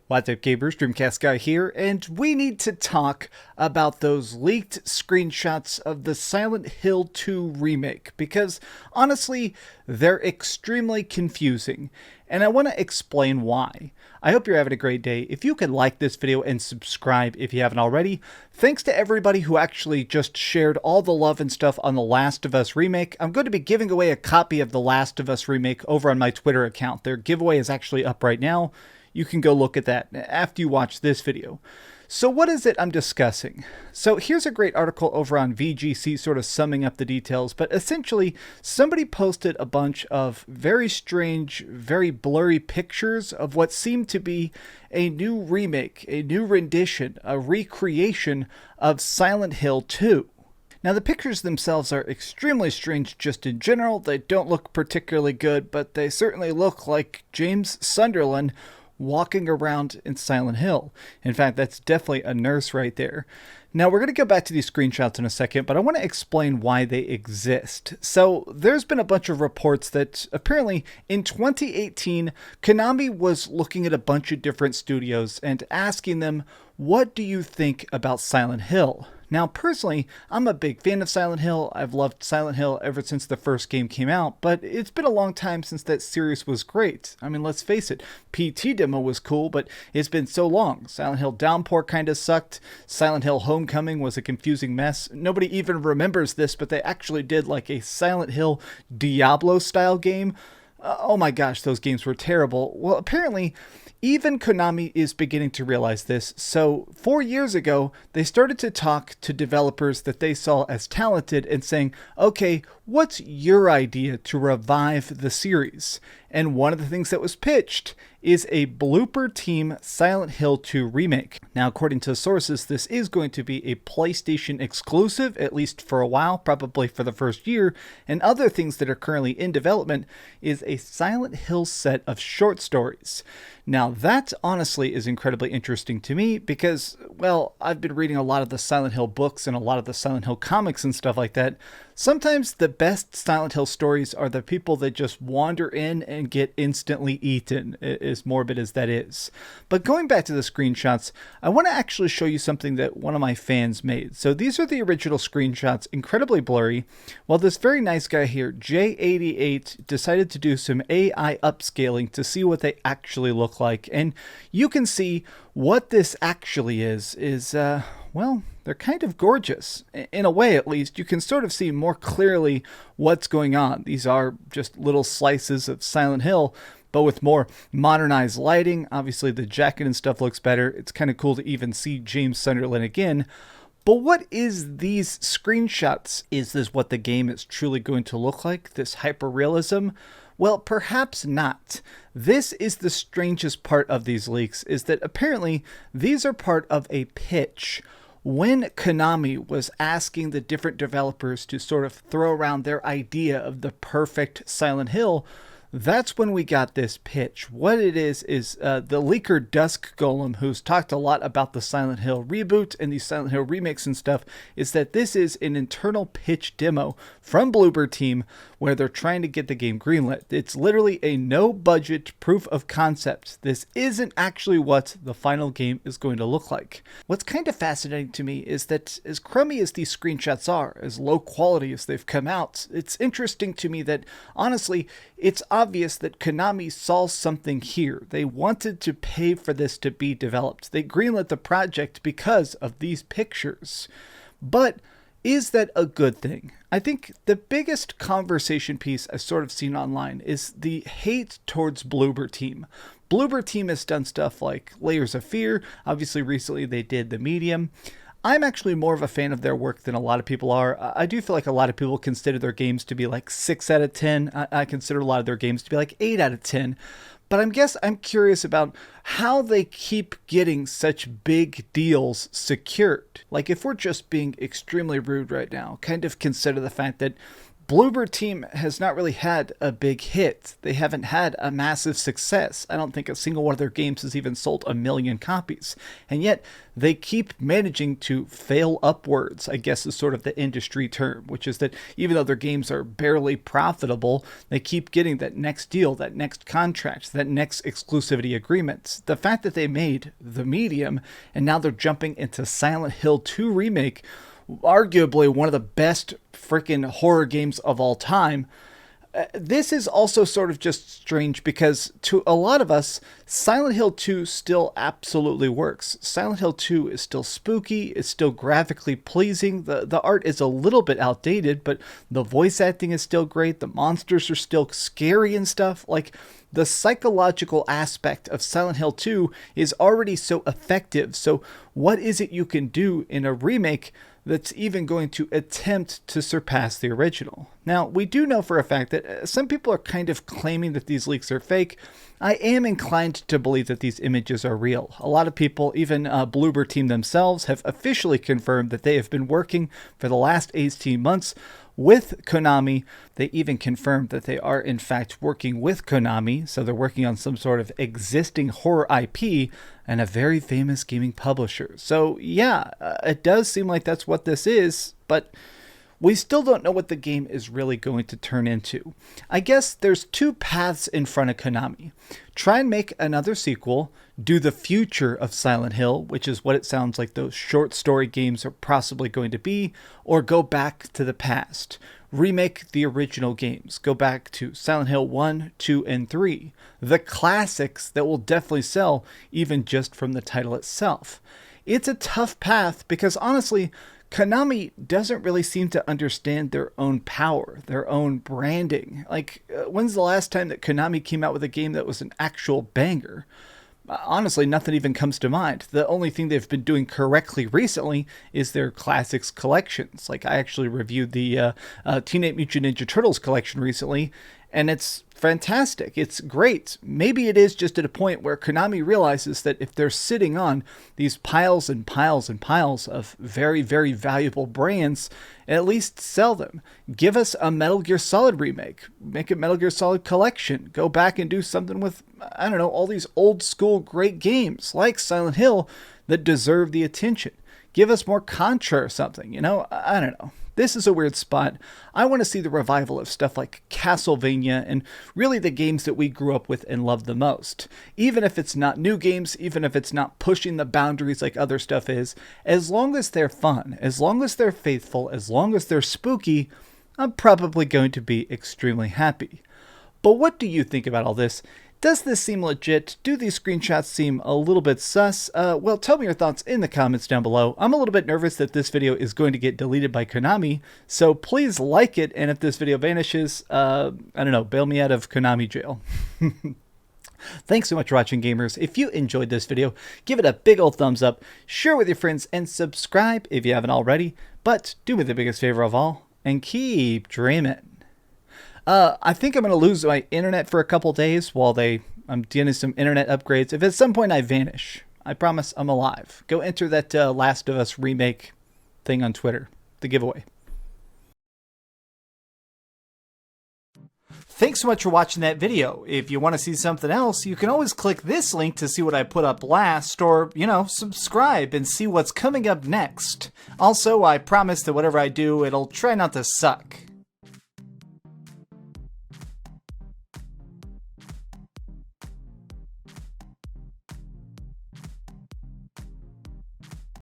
What's up, gamers? DreamcastGuy here, and we need to talk about those leaked screenshots of the Silent Hill 2 remake, because honestly, they're extremely confusing, and I want to explain why. I hope you're having a great day. If you could like this video and subscribe if you haven't already. Thanks to everybody who actually just shared all the love and stuff on The Last of Us remake. I'm going to be giving away a copy of The Last of Us remake over on my Twitter account. Their giveaway is actually up right now. You can go look at that after you watch this video. So what is it I'm discussing? So here's a great article over on VGC sort of summing up the details, but essentially somebody posted a bunch of very strange, very blurry pictures of what seemed to be a new remake, a new rendition, a recreation of Silent Hill 2. Now, the pictures themselves are extremely strange just in general. They don't look particularly good, but they certainly look like James Sunderland walking around in Silent Hill. In fact, that's definitely a nurse right there. Now, we're going to go back to these screenshots in a second, but I want to explain why they exist. So, there's been a bunch of reports that apparently in 2018, Konami was looking at a bunch of different studios and asking them, what do you think about Silent Hill? Now, personally, I'm a big fan of Silent Hill. I've loved Silent Hill ever since the first game came out, but it's been a long time since that series was great. I mean, let's face it, PT Demo was cool, but it's been so long. Silent Hill Downpour kind of sucked. Silent Hill Homecoming was a confusing mess. Nobody even remembers this, but they actually did like a Silent Hill Diablo-style game. Oh my gosh, those games were terrible. Well, apparently, even Konami is beginning to realize this, so 4 years ago, they started to talk to developers that they saw as talented and saying, okay, what's your idea to revive the series? And one of the things that was pitched is a Bloober Team Silent Hill 2 remake. Now, according to sources, this is going to be a PlayStation exclusive, at least for a while, probably for the first year, and other things that are currently in development is a Silent Hill set of short stories. Now, that honestly is incredibly interesting to me because, well, I've been reading a lot of the Silent Hill books and a lot of the Silent Hill comics and stuff like that. Sometimes the best Silent Hill stories are the people that just wander in and get instantly eaten, as morbid as that is. But going back to the screenshots, I want to actually show you something that one of my fans made. So these are the original screenshots, incredibly blurry. Well, this very nice guy here, J88, decided to do some AI upscaling to see what they actually look like. And you can see what this actually is well, they're kind of gorgeous. In a way, at least, you can sort of see more clearly what's going on. These are just little slices of Silent Hill, but with more modernized lighting. Obviously, the jacket and stuff looks better. It's kind of cool to even see James Sunderland again. But what is these screenshots? Is this what the game is truly going to look like? This hyperrealism? Well, perhaps not. This is the strangest part of these leaks, is that apparently these are part of a pitch. When Konami was asking the different developers to sort of throw around their idea of the perfect Silent Hill, that's when we got this pitch. What it is the leaker Dusk Golem, who's talked a lot about the Silent Hill reboot and these Silent Hill remakes and stuff, is that this is an internal pitch demo from Bloober Team where they're trying to get the game greenlit. It's literally a no-budget proof of concept. This isn't actually what the final game is going to look like. What's kind of fascinating to me is that as crummy as these screenshots are, as low quality as they've come out, it's interesting to me that, honestly, it's obvious that Konami saw something here. They wanted to pay for this to be developed. They greenlit the project because of these pictures. But is that a good thing? I think the biggest conversation piece I've sort of seen online is the hate towards Bloober Team. Bloober Team has done stuff like Layers of Fear. Obviously, recently they did The Medium. I'm actually more of a fan of their work than a lot of people are. I do feel like a lot of people consider their games to be like 6 out of 10. I consider a lot of their games to be like 8 out of 10. But I'm curious about how they keep getting such big deals secured. Like, if we're just being extremely rude right now, kind of consider the fact that Bloober team has not really had a big hit. They haven't had a massive success. I don't think a single one of their games has even sold 1 million copies. And yet they keep managing to fail upwards, I guess is sort of the industry term, which is that even though their games are barely profitable, they keep getting that next deal, that next contract, that next exclusivity agreement. The fact that they made The Medium and now they're jumping into Silent Hill 2 Remake, arguably one of the best freaking horror games of all time. This is also sort of just strange because to a lot of us, Silent Hill 2 still absolutely works. Silent Hill 2 is still spooky, it's still graphically pleasing, the art is a little bit outdated, but the voice acting is still great, the monsters are still scary and stuff. Like, the psychological aspect of Silent Hill 2 is already so effective, so what is it you can do in a remake that's even going to attempt to surpass the original? Now, we do know for a fact that some people are kind of claiming that these leaks are fake. I am inclined to believe that these images are real. A lot of people, even Bloober team themselves, have officially confirmed that they have been working for the last 18 months with Konami. They even confirmed that they are in fact working with Konami, so they're working on some sort of existing horror IP and a very famous gaming publisher. So yeah, it does seem like that's what this is, but we still don't know what the game is really going to turn into. I guess there's two paths in front of Konami. Try and make another sequel, do the future of Silent Hill, which is what it sounds like those short story games are possibly going to be, or go back to the past. Remake the original games. Go back to Silent Hill 1, 2, and 3. The classics that will definitely sell even just from the title itself. It's a tough path because honestly, Konami doesn't really seem to understand their own power, their own branding. Like, when's the last time that Konami came out with a game that was an actual banger? Honestly, nothing even comes to mind. The only thing they've been doing correctly recently is their classics collections. Like, I actually reviewed the Teenage Mutant Ninja Turtles collection recently, and it's fantastic. It's great. Maybe it is just at a point where Konami realizes that if they're sitting on these piles and piles and piles of very, very valuable brands, at least sell them. Give us a Metal Gear Solid remake. Make a Metal Gear Solid collection. Go back and do something with, I don't know, all these old school great games like Silent Hill that deserve the attention. Give us more Contra or something, you know? I don't know. This is a weird spot. I want to see the revival of stuff like Castlevania and really the games that we grew up with and loved the most. Even if it's not new games, even if it's not pushing the boundaries like other stuff is, as long as they're fun, as long as they're faithful, as long as they're spooky, I'm probably going to be extremely happy. But what do you think about all this? Does this seem legit? Do these screenshots seem a little bit sus? Well, tell me your thoughts in the comments down below. I'm a little bit nervous that this video is going to get deleted by Konami, so please like it, and if this video vanishes, I don't know, bail me out of Konami jail. Thanks so much for watching, gamers. If you enjoyed this video, give it a big old thumbs up, share with your friends, and subscribe if you haven't already. But do me the biggest favor of all, and keep dreaming. I think I'm going to lose my internet for a couple days while I'm getting some internet upgrades. If at some point I vanish, I promise I'm alive. Go enter that Last of Us remake thing on Twitter, the giveaway. Thanks so much for watching that video. If you want to see something else, you can always click this link to see what I put up last, or, you know, subscribe and see what's coming up next. Also, I promise that whatever I do, it'll try not to suck.